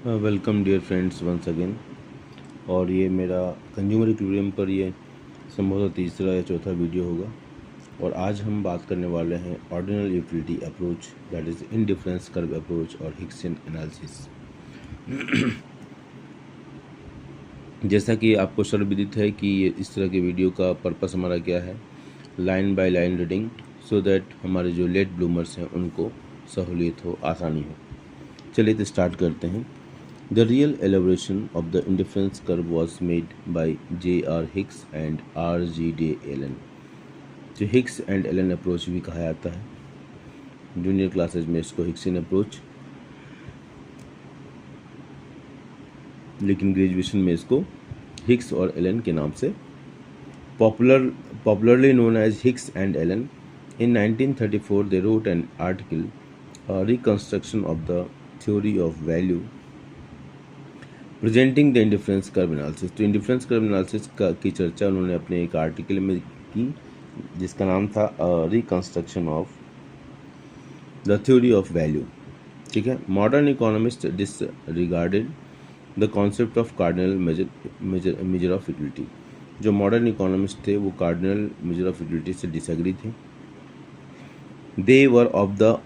Welcome dear friends once again. और ये मेरा कंज्यूमर इक्विलिब्रियम पर ये संभवतः तीसरा या चौथा वीडियो होगा। और आज हम बात करने वाले हैं ordinal utility approach, that is indifference curve approach और हिक्सन एनालिसिस। जैसा कि आपको सर्वविदित है कि ये इस तरह के वीडियो का पर्पस हमारा क्या है, line by line reading, so that हमारे जो लेट ब्लूमर्स हैं उनको सहूलियत हो, आसानी हो। चलिए तो स्टार्ट करते हैं। The real elaboration of the indifference curve was made by J.R. Hicks and R.G.D. Allen, जो हिक्स एंड एलन अप्रोच भी कहा जाता है। जूनियर क्लासेज में इसको हिक्सन अप्रोच, लेकिन ग्रेजुएशन में इसको हिक्स और एलन के नाम से popularly known as Hicks and Allen. In 1934 they wrote an article, reconstruction of the theory of value, presenting the indifference curve analysis. तो इंडिफरेंस कर्व एनालिसिस की चर्चा उन्होंने अपने एक आर्टिकल में की जिसका नाम था reconstruction of the theory of value. ठीक है। Modern economist disregarded the concept of cardinal measure of utility. जो मॉडर्न इकोनॉमिस्ट थे वो कार्डिनल मेजर ऑफ यूटिलिटी से डिसएग्री थे। They were of the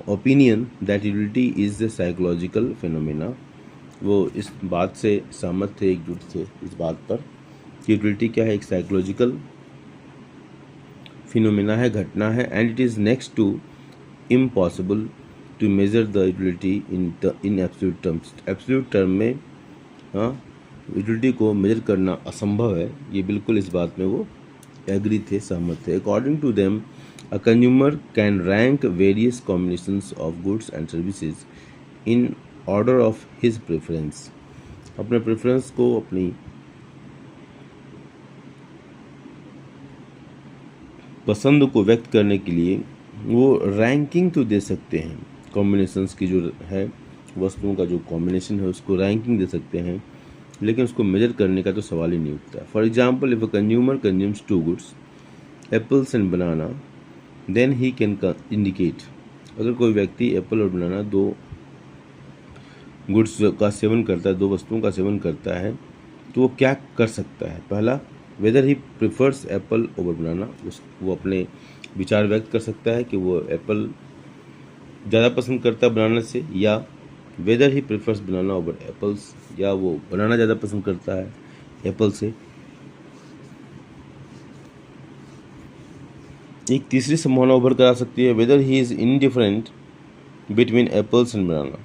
opinion that utility is the psychological phenomena. वो इस बात से सहमत थे, एकजुट थे इस बात पर कि यूटिलिटी क्या है, एक साइकोलॉजिकल फिनोमेना है, घटना है, and it is next to impossible to measure the utility in absolute terms. Absolute term में यूटिलिटी को मेजर करना असंभव है। ये बिल्कुल इस बात में वो एग्री थे, सहमत थे। According to them a consumer can rank various combinations of goods and services in order of his preference. अपने प्रेफरेंस को, अपनी पसंद को व्यक्त करने के लिए वो रैंकिंग तो दे सकते हैं। कॉम्बिनेशंस की जो है, वस्तुओं का जो कॉम्बिनेशन है उसको रैंकिंग दे सकते हैं, लेकिन उसको मेजर करने का तो सवाल ही नहीं उठता। For example, if a consumer consumes two goods, apples and banana, then he can indicate. अगर कोई व्यक्ति एप्पल और बनाना दो गुड्स का सेवन करता है, दो वस्तुओं का सेवन करता है, तो वो क्या कर सकता है? पहला, whether he prefers apple over banana. वो अपने विचार व्यक्त कर सकता है कि वो एप्पल ज़्यादा पसंद करता है बनाना से, या weather he prefers banana over apples, या वो बनाना ज़्यादा पसंद करता है एप्पल से। एक तीसरी संभावना उभर कर आ सकती है, whether he is indifferent between apples and banana,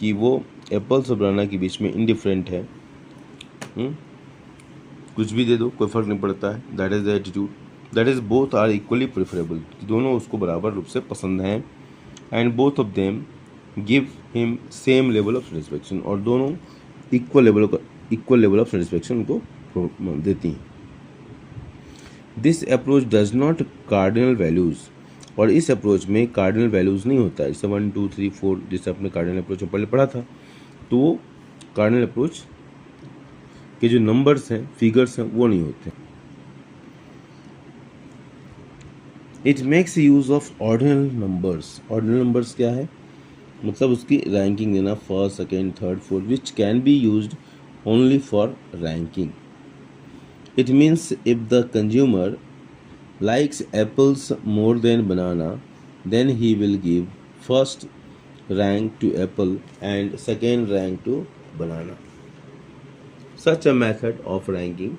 कि वो एप्पल्स और बनाना के बीच में इनडिफरेंट है। कुछ भी दे दो, कोई फ़र्क नहीं पड़ता है। That is the attitude, that is both are equally preferable, दोनों उसको बराबर रूप से पसंद हैं। And both of them give him same level of satisfaction, और दोनों इक्वल लेवल ऑफ सेटिस्फेक्शन उनको देती हैं। This approach does not cardinal values, और इस अप्रोच में कार्डिनल वैल्यूज़ नहीं होता है। जैसे 1 2 3 4 जैसे अपने कार्डिनल अप्रोच में पहले पढ़ा था, तो वो कार्डिनल अप्रोच के जो नंबर्स हैं, फिगर्स हैं, वो नहीं होते। It makes use of ordinal numbers. Ordinal numbers क्या है? मतलब उसकी रैंकिंग देना, first, second, third, fourth, which can be used only for ranking. It means if the consumer likes apples more than banana, then he will give first rank to apple and second rank to banana. Such a method of ranking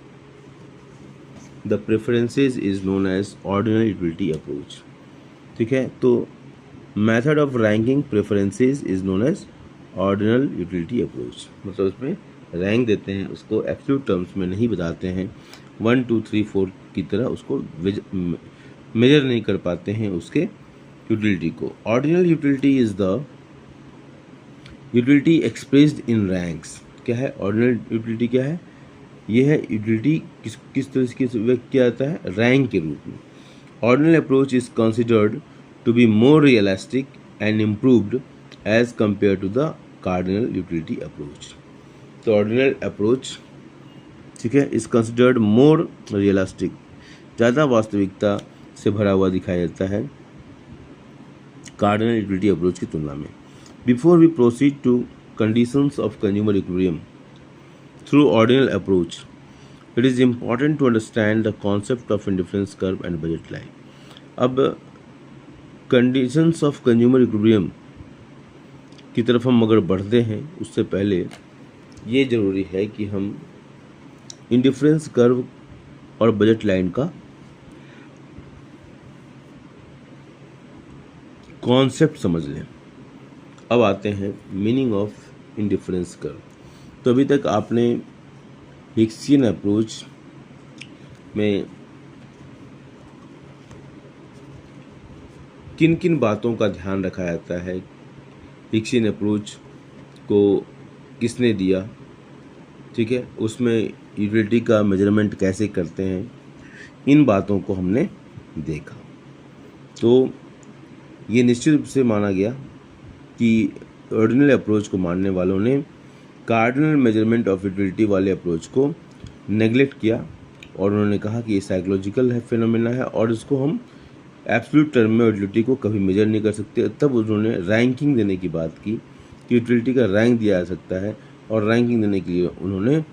the preferences is known as ordinal utility approach. ठीक है, तो method of ranking preferences is known as ordinal utility approach। मतलब उसमें rank देते हैं, उसको absolute terms में नहीं बताते हैं, 1 2 3 4 की तरह उसको मेजर नहीं कर पाते हैं उसके यूटिलिटी को। Ordinal utility is the utility expressed in ranks. क्या है ऑर्डिनल यूटिलिटी? क्या है ये? है यूटिलिटी किस तरह से व्यक्त किया जाता है? रैंक के रूप में। Ordinal approach is considered to be more realistic and improved as compare to the cardinal utility approach. तो ऑर्डिनल अप्रोच, ठीक है, इज कंसिडर्ड मोर रियलिस्टिक, ज़्यादा वास्तविकता से भरा हुआ दिखाया जाता है कार्डिनल यूटिलिटी अप्रोच की तुलना में। Before we proceed to conditions of consumer equilibrium through ordinal approach, it is important to understand the concept of indifference curve and budget line. अब conditions of consumer equilibrium की तरफ हम अगर बढ़ते हैं उससे पहले ये ज़रूरी है कि हम इंडिफरेंस कर्व और बजट लाइन का कॉन्सेप्ट समझ लें। अब आते हैं मीनिंग ऑफ इंडिफरेंस कर्व। तो अभी तक आपने हिक्सियन अप्रोच में किन किन बातों का ध्यान रखा जाता है, हिक्सियन अप्रोच को किसने दिया, ठीक है, उसमें यूटिलिटी का मेजरमेंट कैसे करते हैं, इन बातों को हमने देखा। तो ये निश्चित रूप से माना गया कि ऑर्डिनल अप्रोच को मानने वालों ने कार्डिनल मेजरमेंट ऑफ यूटिलिटी वाले अप्रोच को नेगलेक्ट किया और उन्होंने कहा कि ये साइकोलॉजिकल है फिनोमेना है और इसको हम एब्सोल्यूट टर्म में यूटिलिटी को कभी मेजर नहीं कर सकते। तब उन्होंने रैंकिंग देने की बात की कि यूटिलिटी का रैंक दिया जा सकता है और रैंकिंग देने के लिए उन्होंने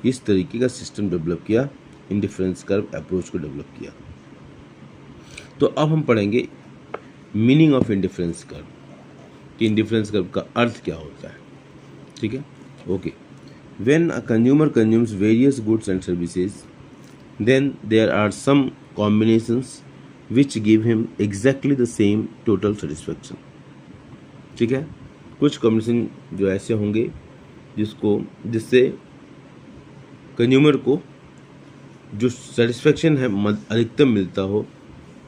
इस तरीके का सिस्टम डेवलप किया, इंडिफरेंस कर्व अप्रोच को डेवलप किया। तो अब हम पढ़ेंगे मीनिंग ऑफ इंडिफरेंस कर्व कि इंडिफरेंस कर्व का अर्थ क्या होता है, ठीक है, okay. When a consumer consumes various goods and services then there are some combinations which give him exactly the same total satisfaction, ठीक है। कुछ कॉम्बिनेशन जो ऐसे होंगे जिससे कंज्यूमर को जो सेटिस्फैक्शन है अधिकतम मिलता हो,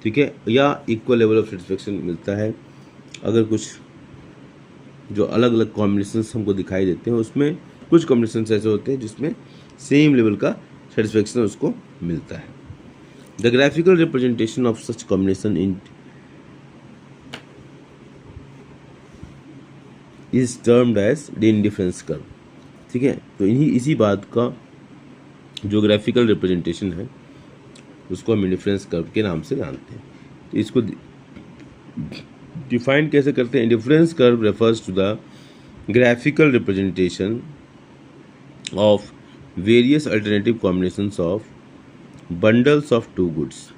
ठीक है, या इक्वल लेवल ऑफ सेटिस्फैक्शन मिलता है। अगर कुछ जो अलग अलग कॉम्बिनेशंस हमको दिखाई देते हैं उसमें कुछ कॉम्बिनेशंस ऐसे होते हैं जिसमें सेम लेवल का सेटिस्फैक्शन उसको मिलता है। The graphical representation of such combination in is termed as the indifference curve, ठीक है। तो इसी बात का जो ग्राफिकल रिप्रेजेंटेशन है उसको हम इंडिफरेंस कर्व के नाम से जानते हैं। तो इसको डिफाइन कैसे करते हैं? Indifference curve refers to the graphical representation of various alternative combinations of bundles of two goods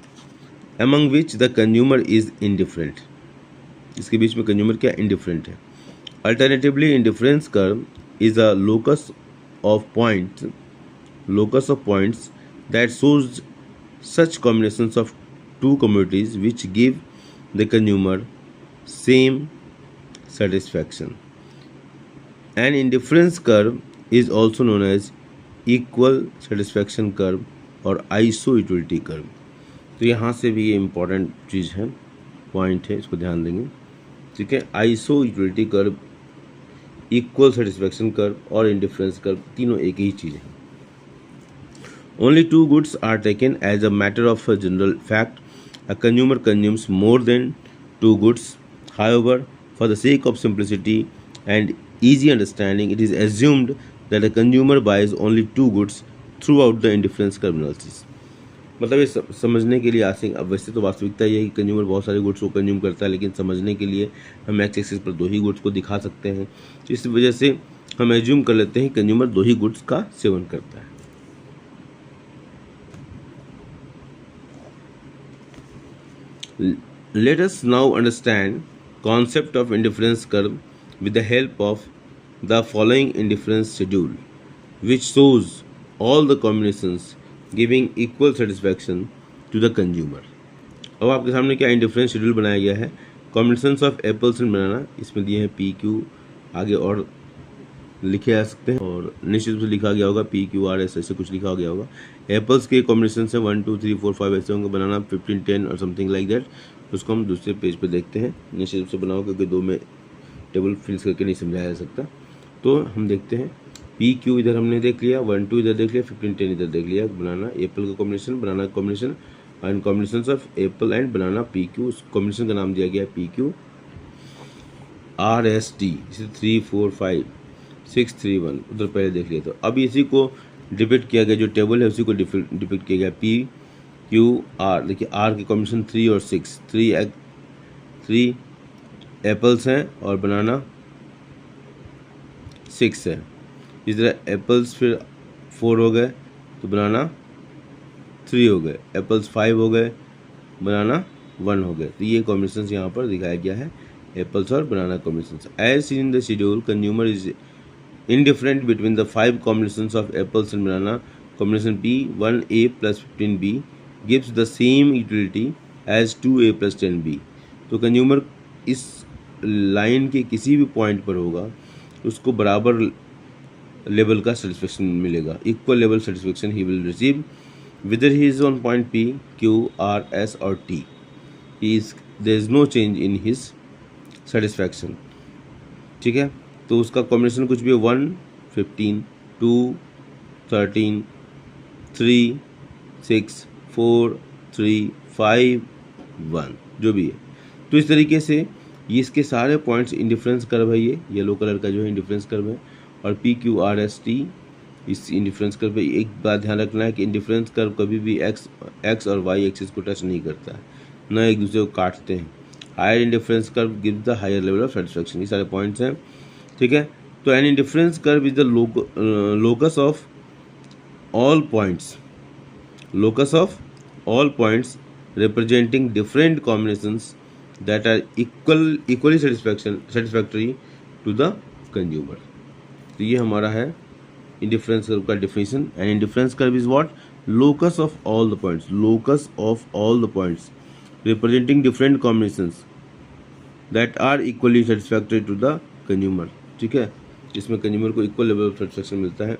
among which the consumer is indifferent। इसके बीच में कंज्यूमर क्या इंडिफरेंट है। Alternatively indifference curve is a locus of points that shows such combinations of two commodities which give the consumer same satisfaction। An indifference curve is also known as equal satisfaction curve और iso utility curve. तो यहाँ से भी ये important चीज़ है, point है, इसको ध्यान देंगे, ठीक है। Iso utility curve, equal satisfaction curve और इंडिफरेंस कर्व तीनों एक ही चीज़ है। Only two goods are taken as a matter of a general fact. A consumer consumes more than two goods. However, for the sake of simplicity and easy understanding, it is assumed that a consumer buys only two goods throughout the indifference curve analysis। मतलब ये समझने के लिए asking, अब वैसे तो वास्तविकता ये है कि कंज्यूमर बहुत सारे गुड्स को कंज्यूम करता है, लेकिन समझने के लिए हम एक्स एक्सिस पर दो ही गुड्स को दिखा सकते हैं। इस वजह से हम एज्यूम कर लेते हैं कंज्यूमर दो ही गुड्स का सेवन करता है। Let us now understand concept of indifference curve with the help of the following indifference schedule, which shows all the combinations giving equal satisfaction to the consumer। अब आपके सामने क्या इंडिफरेंस शेड्यूल बनाया गया है, कॉम्बिनेशंस ऑफ एप्पल्स एंड बनाना, इसमें दिए हैं पी क्यू, आगे और लिखे जा सकते हैं और निश्चित रूप से लिखा गया होगा पी क्यू आर एस, ऐसे कुछ लिखा गया होगा। एप्पल्स के कॉम्बिनेशन से 1 2 3 4 5 ऐसे होंगे, बनाना 15 10 और समथिंग लाइक दैट। उसको हम दूसरे पेज पे देखते हैं, निश्चित रूप से बनाओ क्योंकि दो में टेबल फिल्स करके नहीं समझाया जा सकता। तो हम देखते हैं पी क्यू इधर हमने देख लिया, 1 2 इधर देख लिया, 15 10 इधर देख लिया। बनाना एप्पल का कॉम्बिनेशन, बनाना का combination and combination of Apple and banana P Q, उस कॉम्बिनेशन का नाम दिया गया है P Q R S T. इसे 3 4 5 6 3 1 उधर पहले देख लिया। तो अब इसी को डिपिक्ट किया गया, जो टेबल है उसी को डिपिक्ट किया गया पी क्यू आर। देखिए आर की कॉम्बिनेशन 3 और 6, 3 एप्पल्स हैं और बनाना 6 है। इस तरह एप्पल्स फिर 4 हो गए तो बनाना 3 हो गए, एप्पल्स 5 हो गए, बनाना 1 हो गए। तो ये कॉम्बिनेशन यहाँ पर दिखाया गया है, एप्पल्स और banana combination. As seen in the schedule, consumer is indifferent between the 5 combinations of apples and banana. Combination P 1A plus 15B gives the same utility as 2A plus 10B. तो consumer इस line के किसी भी point पर होगा उसको बराबर level का सेटिस्फेक्शन मिलेगा, equal level satisfaction he will receive whether he is on point P, Q, R, S or T. There is no change in his satisfaction. ठीक है, तो उसका कॉम्बिनेशन कुछ भी 1, 15, 2, 13, 3, 6, 4, 3, 5, 1 जो भी है। तो इस तरीके से ये इसके सारे पॉइंट्स इंडिफरेंस कर्व है, ये येलो कलर का जो है इंडिफरेंस कर्व है, और P Q R S T इस इंडिफरेंस कर्व पे एक बात ध्यान रखना है कि इंडिफरेंस कर्व कभी भी एक्स और वाई एक्सिस को टच नहीं करता है, न एक दूसरे को काटते हैं। Higher indifference curve gives the higher level of satisfaction, ये सारे पॉइंट्स हैं। ठीक है, तो an indifference curve is the locus of all points, locus of all points representing different combinations that are equally satisfactory to the consumer. तो ये हमारा है इंडिफरेंस कर्व का definition. And indifference curve is what, locus of all the points, locus of all the points representing different combinations that are equally satisfactory to the consumer. ठीक है, इसमें consumer को equal level of satisfaction मिलता है।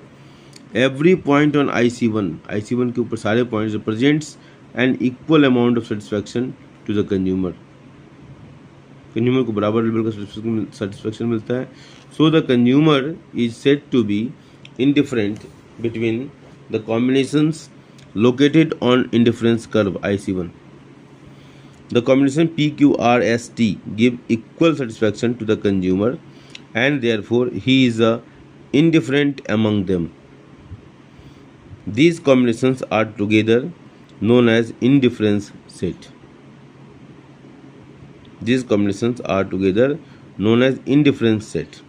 Every point on IC1 के ऊपर सारे points represents an equal amount of satisfaction to the consumer, consumer को बराबर लेवल का सेटिस्फैक्शन मिलता है। So the consumer is said to be indifferent between the combinations located on indifference curve IC1. The combination PQRST give equal satisfaction to the consumer and therefore he is indifferent among them. These combinations are together known as indifference set. These combinations are together known as indifference set.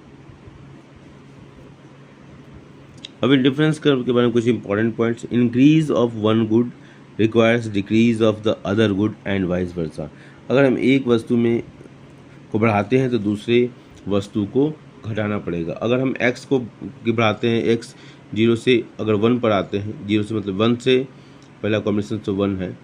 अब indifference curve के बारे में कुछ important points. Increase of one good requires decrease of the other good and vice versa. अगर हम एक वस्तु में को बढ़ाते हैं तो दूसरे वस्तु को घटाना पड़ेगा। अगर हम एक्स को बढ़ाते हैं, एक्स 0 से अगर 1 पर आते हैं, 0 से मतलब 1 से पहला कॉम्बिनेशन तो 1 है,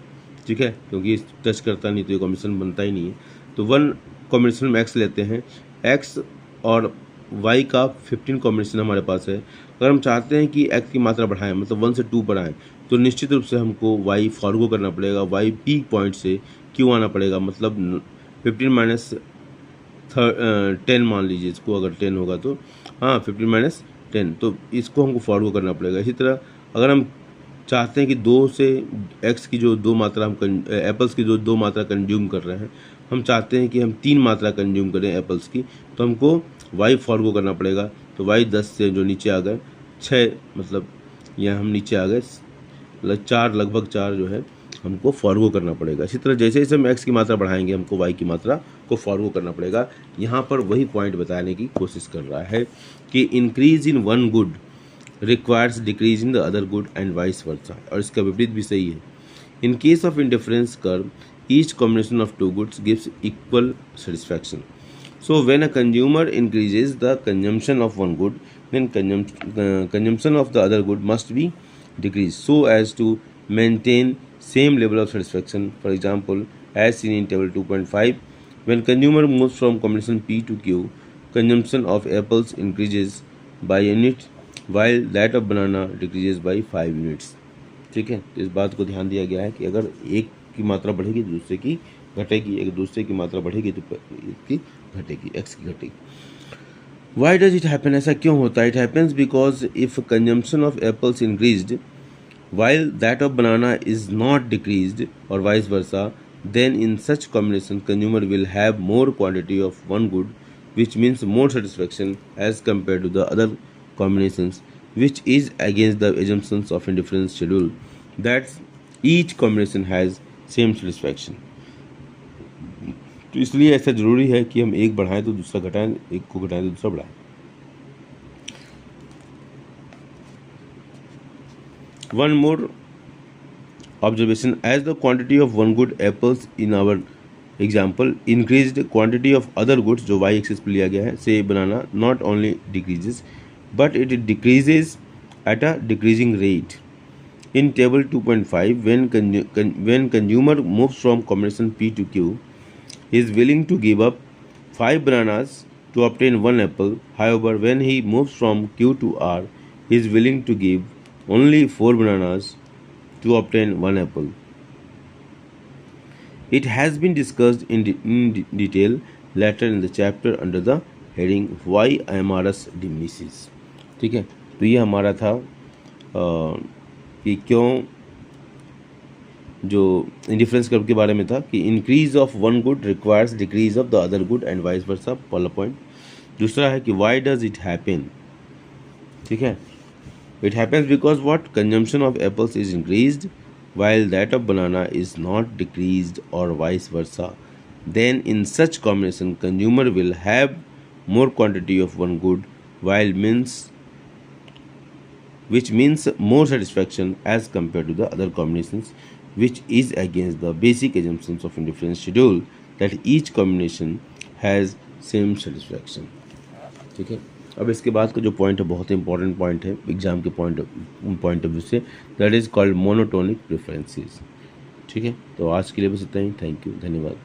ठीक है, क्योंकि टच करता नहीं तो ये कॉम्बिनेशन बनता ही नहीं है। तो 1 कॉम्बिनेशन में एक्स लेते हैं, एक्स और वाई का 15 कॉम्बिनेशन हमारे पास है। अगर हम चाहते हैं कि एक्स की मात्रा बढ़ाएं, मतलब 1 से 2 पर आएँ, तो निश्चित रूप से हमको वाई फॉरगो करना पड़ेगा, वाई पीक पॉइंट से क्यों आना पड़ेगा, मतलब 15 माइनस 10 मान लीजिए इसको, अगर 10 होगा तो हाँ 15 माइनस 10, तो इसको हमको फॉरगो करना पड़ेगा। इसी तरह अगर हम चाहते हैं कि 2 से एक्स की जो 2 मात्रा हम एप्पल्स की जो 2 मात्रा कंज्यूम कर रहे हैं, हम चाहते हैं कि हम 3 मात्रा कंज्यूम करें एप्पल्स की, तो हमको वाई फॉरगो करना पड़ेगा। तो वाई 10 से जो नीचे आ गए 6, मतलब यहाँ हम नीचे आ गए 4, लगभग 4 जो है हमको फॉरगो करना पड़ेगा। इसी तरह जैसे जैसे हम एक्स की मात्रा बढ़ाएंगे हमको वाई की मात्रा को फॉरगो करना पड़ेगा। यहाँ पर वही पॉइंट बताने की कोशिश कर रहा है कि increase in one good requires decrease in the other good and vice versa, और इसका विपरीत भी सही है। In case of indifference curve each combination of 2 goods gives equal satisfaction. So when a consumer increases the consumption of one good, then consumption of the other good must be decreased so as to maintain same level of satisfaction. For example, as seen in table 2.5, when consumer moves from combination P to Q, consumption of apples increases by unit while that of banana decreases by 5 units. ठीक है, तो इस बात को ध्यान दिया गया है कि अगर एक की मात्रा बढ़ेगी तो दूसरे की घटेगी, एक दूसरे की मात्रा बढ़ेगी तो इसकी घटेगी, एक्स की घटेगी। वाई डज इट हैपन, ऐसा क्यों होता है? It happens because if consumption of apples increased while that of banana is not decreased or vice versa, then in such combination consumer will have more quantity of one good, which means more satisfaction as compared to the other combinations, which is against the assumptions of indifference schedule that each combination has same satisfaction. तो इसलिए ऐसा ज़रूरी है कि हम एक बढ़ाएं तो दूसरा घटाएं, एक को घटाएं तो दूसरा बढ़ाएं। One more observation: as the quantity of one good apples in our example increased, quantity of other goods जो y axis पे लिया गया है say banana not only decreases but it decreases at a decreasing rate. In table 2.5, when consumer moves from combination P to Q, he is willing to give up 5 bananas to obtain 1 apple. However, when he moves from Q to R, he is willing to give only 4 bananas to obtain 1 apple. It has been discussed in detail later in the chapter under the heading Why IMRS diminishes. ठीक है, तो ये हमारा था कि क्यों जो indifference curve के बारे में था कि increase of one good requires decrease of the other good and vice versa, पहला पॉइंट. दूसरा है कि वाई डज इट हैपन. ठीक है, it happens because what consumption of apples is increased while that of banana is not decreased or vice versa. Then in such combination consumer will have more quantity of one good which means more satisfaction as compared to the other combinations, which is against the basic assumptions of indifference schedule that each combination has same satisfaction. ठीक है, अब इसके बाद का जो point है बहुत important point है एग्जाम के पॉइंट ऑफ व्यू से, that is called monotonic preferences. ठीक है, तो आज के लिए बस इतना ही. थैंक यू, धन्यवाद.